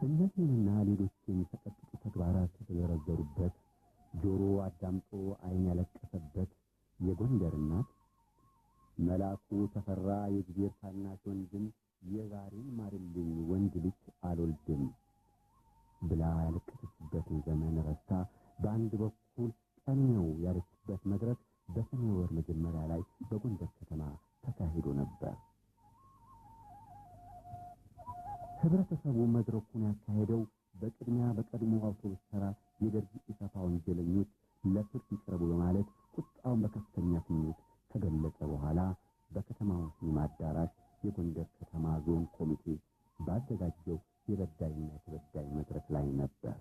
እነዚህንና ሌሎችን የተቀጠሉ ተግባራት የተዘረዘሩበት ጆሮ አዳምጦ ዓይን ያለቀሰበት የጎንደር እናት መላኩ ተፈራ የእግዚአብሔር ታናሽ ወንድም የዛሬን ማርልኝ ወንድ ልጅ አልወልድም ብላ ያለቀሰችበትን ዘመን ረስታ በአንድ በኩል ቀን ነው ያለችበት መድረክ በሰኔ ወር መጀመሪያ ላይ በጎንደር ከተማ ተካሂዶ ነበር። ህብረተሰቡ መድረኩን ያካሄደው በቅድሚያ በቀድሞ አውቶቡስ ተራ የደርግ ኢሰፓ ወንጀለኞች ለፍርድ ይቅረቡ በማለት ቁጣውን በከፍተኛ ስሜት ከገለጸ በኋላ በከተማው ሲኒማ አዳራሽ የጎንደር ከተማ ዞን ኮሚቴ ባዘጋጀው የበዳይና የተበዳይ መድረክ ላይ ነበር።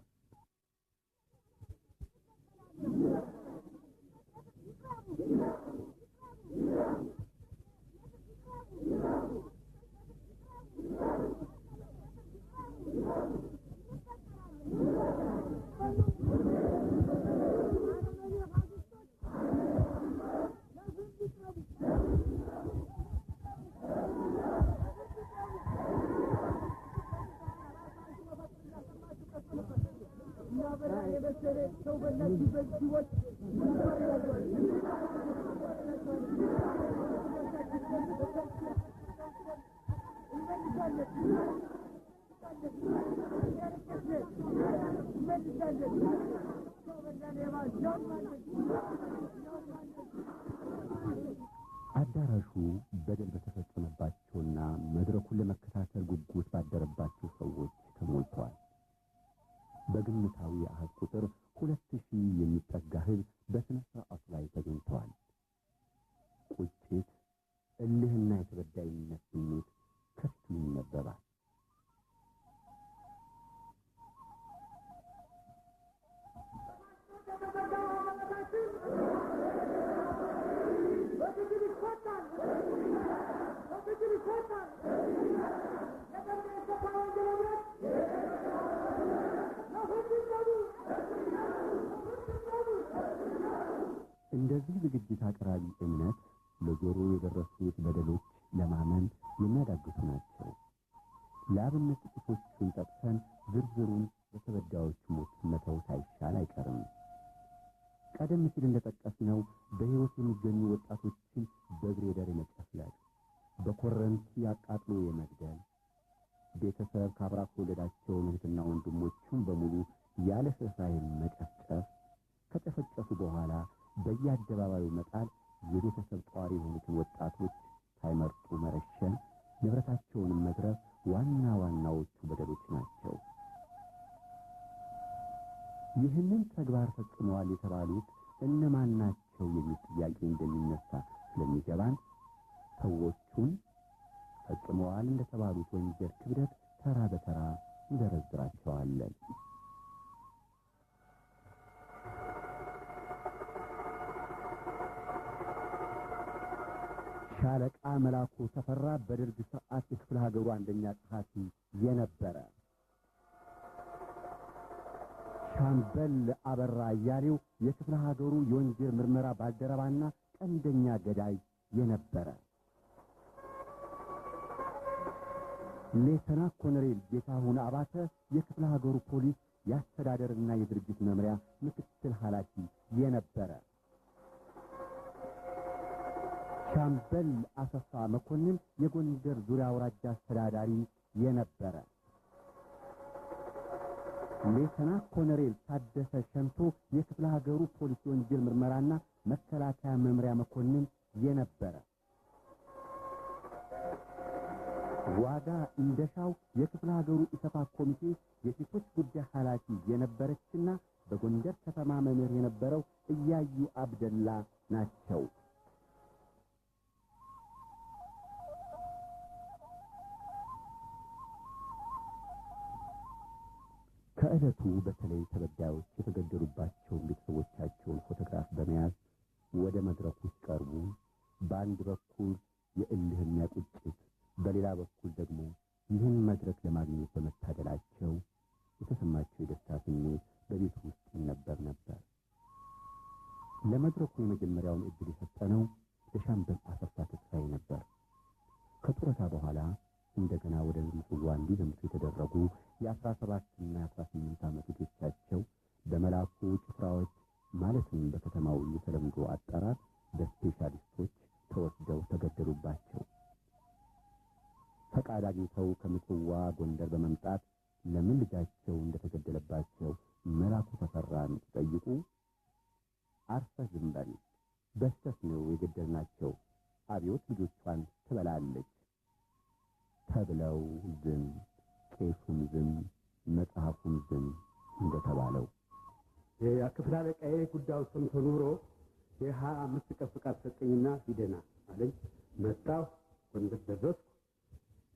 አዳራሹ በደል በተፈጸመባቸውና መድረኩን ለመከታተል ጉጉት ባደረባቸው ሰዎች ተሞልቷል። በግምታዊ አሃዝ ቁጥር 2000 የሚጠጋ ህዝብ በስነ ስርዓቱ ላይ ተገኝቷል። ቁጭት፣ እልህና የተበዳይነት ስሜት ከፊቱ ይነበባል። እንደዚህ ዝግጅት አቅራቢ እምነት ለጆሮ የደረሱት በደሎች ለማመን የሚያዳግቱ ናቸው። ለአብነት ጥቂቶቹን ጠቅሰን ዝርዝሩን በተበዳዮቹ ሞት መተው ሳይሻል አይቀርም። ቀደም ሲል እንደጠቀስነው በህይወት የሚገኙ ወጣቶችን በግሬደር የመጨፍለቅ፣ በኮረንቲ አቃጥሎ የመግደል፣ ቤተሰብ ከአብራክ ወለዳቸውን እህትና ወንድሞቹን በሙሉ ያለ ርኅራኄ መጨፍጨፍ፣ ከጨፈጨፉ በኋላ በየአደባባዩ መጣል፣ የቤተሰብ ጧሪ የሆኑትን ወጣቶች ሳይመርጡ መረሸን፣ ንብረታቸውን መዝረፍ ዋና ዋናዎቹ በደሎች ናቸው። ይህንን ተግባር ፈጽመዋል የተባሉት እነማን ናቸው የሚል ጥያቄ እንደሚነሳ ስለሚገባን ሰዎቹን ፈጽመዋል እንደተባሉት ወንጀል ክብደት ተራ በተራ እንዘረዝራቸዋለን። ሻለቃ መላኩ ተፈራ በደርግ ሰዓት የክፍለ ሀገሩ አንደኛ ጸሐፊ የነበረ። ሻምበል አበራ አያሌው የክፍለ ሀገሩ የወንጀል ምርመራ ባልደረባና ቀንደኛ ገዳይ የነበረ። ሌተና ኮሎኔል ጌታሁን አባተ የክፍለ ሀገሩ ፖሊስ የአስተዳደርና የድርጅት መምሪያ ምክትል ኃላፊ የነበረ። ሻምበል አሰፋ መኮንን የጎንደር ዙሪያ አውራጃ አስተዳዳሪ የነበረ። ሌተና ኮሎኔል ታደሰ ሸንቶ የክፍለ ሀገሩ ፖሊስ ወንጀል ምርመራና መከላከያ መምሪያ መኮንን የነበረ። ዋጋ እንደሻው የክፍለ ሀገሩ ኢሰፓ ኮሚቴ የሴቶች ጉዳይ ኃላፊ የነበረችና በጎንደር ከተማ መምህር የነበረው እያዩ አብደላ ናቸው። ከዕለቱ በተለይ ተበዳዮች የተገደሉባቸውን ቤተሰቦቻቸውን ፎቶግራፍ በመያዝ ወደ መድረኩ ሲቀርቡ በአንድ በኩል የእልህና ቁጭት፣ በሌላ በኩል ደግሞ ይህን መድረክ ለማግኘት በመታደላቸው የተሰማቸው የደስታ ስሜት በቤቱ ውስጥ ይነበብ ነበር። ለመድረኩ የመጀመሪያውን እድል የሰጠነው ለሻምበል አሰፋ ተስፋዬ ነበር። ከጡረታ በኋላ እንደገና ወደ ምጽዋ እንዲዘምቱ የተደረጉ የ17 እና የ18 ዓመት ልጆቻቸው በመላኩ ጭፍራዎች ማለትም በከተማው የተለምዶ አጠራር በስፔሻሊስቶች ተወስደው ተገደሉባቸው። ፈቃድ አግኝተው ከምጽዋ ጎንደር በመምጣት ለምን ልጃቸው እንደተገደለባቸው መላኩ ተፈራን ሲጠይቁ አርፈህ ዝም በል፣ በስተት ነው የገደልናቸው፣ አብዮት ልጆቿን ትበላለች ተብለው ዝም፣ ቄሱም ዝም፣ መጽሐፉም ዝም እንደተባለው የክፍለ አለቃዬ ጉዳዩ ሰምቶ ኑሮ የ25 ቀን ፍቃድ ሰጠኝና ሂደና አለኝ። መጣሁ።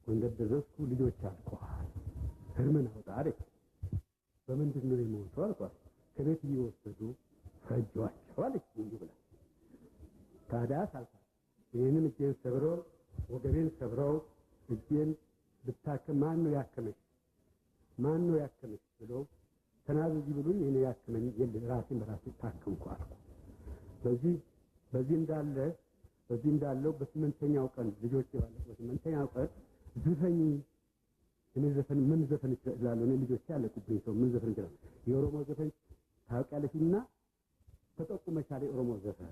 ጎንደር ደረስኩ። ልጆች አልቀዋል። ህርምን አውጣ አለች። በምንድን ነው የሞቱ አልኳት። ከቤት እየወሰዱ ፈጇቸው አለች። እንዲህ ብላ ታዲያ አልኳት። ይህንን እጄን ሰብረው ወገቤን ሰብረው እጄን ብታከም ማን ነው ያከመች ብሎ ተናዘዚ ብሉኝ እኔ ያከመኝ ራሴን በራሴ ታከምኩ አልኩ። በዚህ እንዳለው በስምንተኛው ቀን ልጆች ባለ በስምንተኛው ቀን ዝፈኝ እኔ ዘፈን ምን ዘፈን ይችላል እኔ ልጆች ያለቁብኝ ሰው ምን ዘፈን ይችላል የኦሮሞ ዘፈን ታውቂያለሽና ተጠቁመሻል የኦሮሞ ዘፈን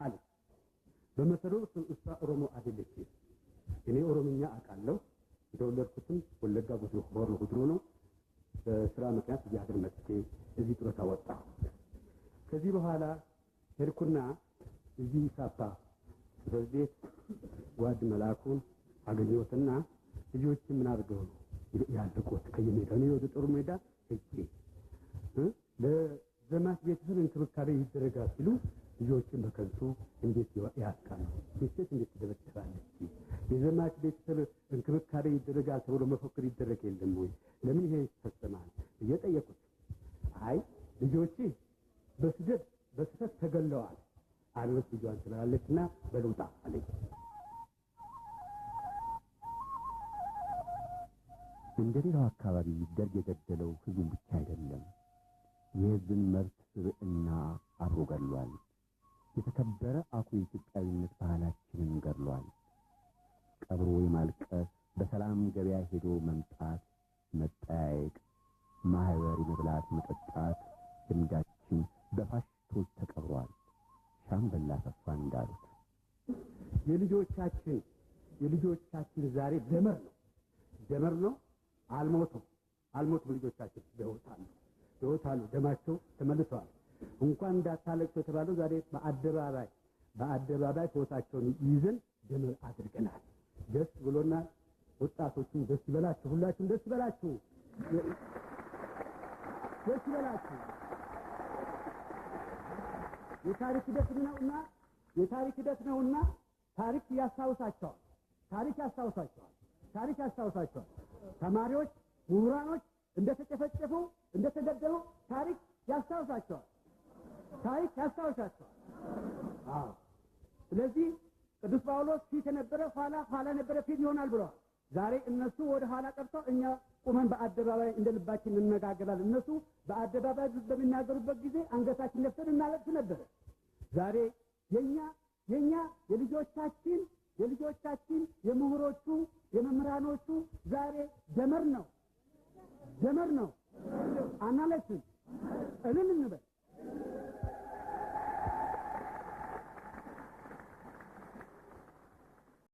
አለ። በመሰረቱ እሷ ኦሮሞ አይደለችም። እኔ ኦሮምኛ አውቃለሁ። የተወለድኩትም ወለጋ ጉድሮ ነው። በስራ ምክንያት እያገር መጥቼ እዚህ ጡረታ ወጣሁ። ከዚህ በኋላ ሄድኩና እዚህ ሳፓ በቤት ጓድ መላኩን አገኘሁትና ልጆች ምን አድርገው ነው ያለቁት ከየሜዳው ነው ወደ ጦር ሜዳ እጄ ለዘማች ቤተሰብ እንክብካቤ ይደረጋል ሲሉ ልጆችን በከንቱ እንዴት ያስቃሉ? ቤተሰብ እንዴት ትደበደባለች? የዘማች ቤተሰብ እንክብካቤ ይደረጋል ተብሎ መፈክር ይደረግ የለም ወይ? ለምን ይሄ ይፈጸማል? እየጠየቁት አይ ልጆች በስህተት ተገለዋል። አብዮት ልጇን ትላለችና በልውጣ አለኝ። እንደሌላው አካባቢ ደርግ የገደለው ህዝቡን ብቻ አይደለም፣ የህዝብን መብት ስብዕና አብሮ ገድሏል። የተከበረ አኩሪ ኢትዮጵያዊነት ባህላችንን ገድሏል። ቀብሮ የማልቀስ በሰላም ገበያ ሄዶ መምጣት፣ መጠያየቅ፣ ማህበር የመብላት መጠጣት ልምዳችን በፋሽስቶች ተቀብሯል። ሻምበል አሰፋ እንዳሉት የልጆቻችን ዛሬ ደመር ነው። አልሞቱም ልጆቻችን ይወጣሉ። ደማቸው ተመልሰዋል። እንኳን እንዳታለቅሱ የተባለው ዛሬ በአደባባይ ፎታቸውን ይዘን ደመር አድርገናል። ደስ ብሎናል። ወጣቶቹም ደስ ይበላችሁ፣ ሁላችሁም ደስ ይበላችሁ። የታሪክ ሂደት ነውና ታሪክ ያስታውሳቸዋል። ተማሪዎች፣ ምሁራኖች እንደተጨፈጨፉ እንደተገደሉ ታሪክ ያስታውሳቸዋል። አዎ። ስለዚህ ቅዱስ ጳውሎስ ፊት የነበረ ኋላ ነበረ ፊት ይሆናል ብለዋል። ዛሬ እነሱ ወደ ኋላ ቀርተው እኛ ቁመን በአደባባይ እንደ ልባችን እንነጋገራለን። እነሱ በአደባባይ በሚናገሩበት ጊዜ አንገታችን ነፍተን እናለቅስ ነበር። ዛሬ የኛ የልጆቻችን የምሁሮቹ የመምህራኖቹ ዛሬ ደመር ነው። አናለቅስም፣ እልል እንበል።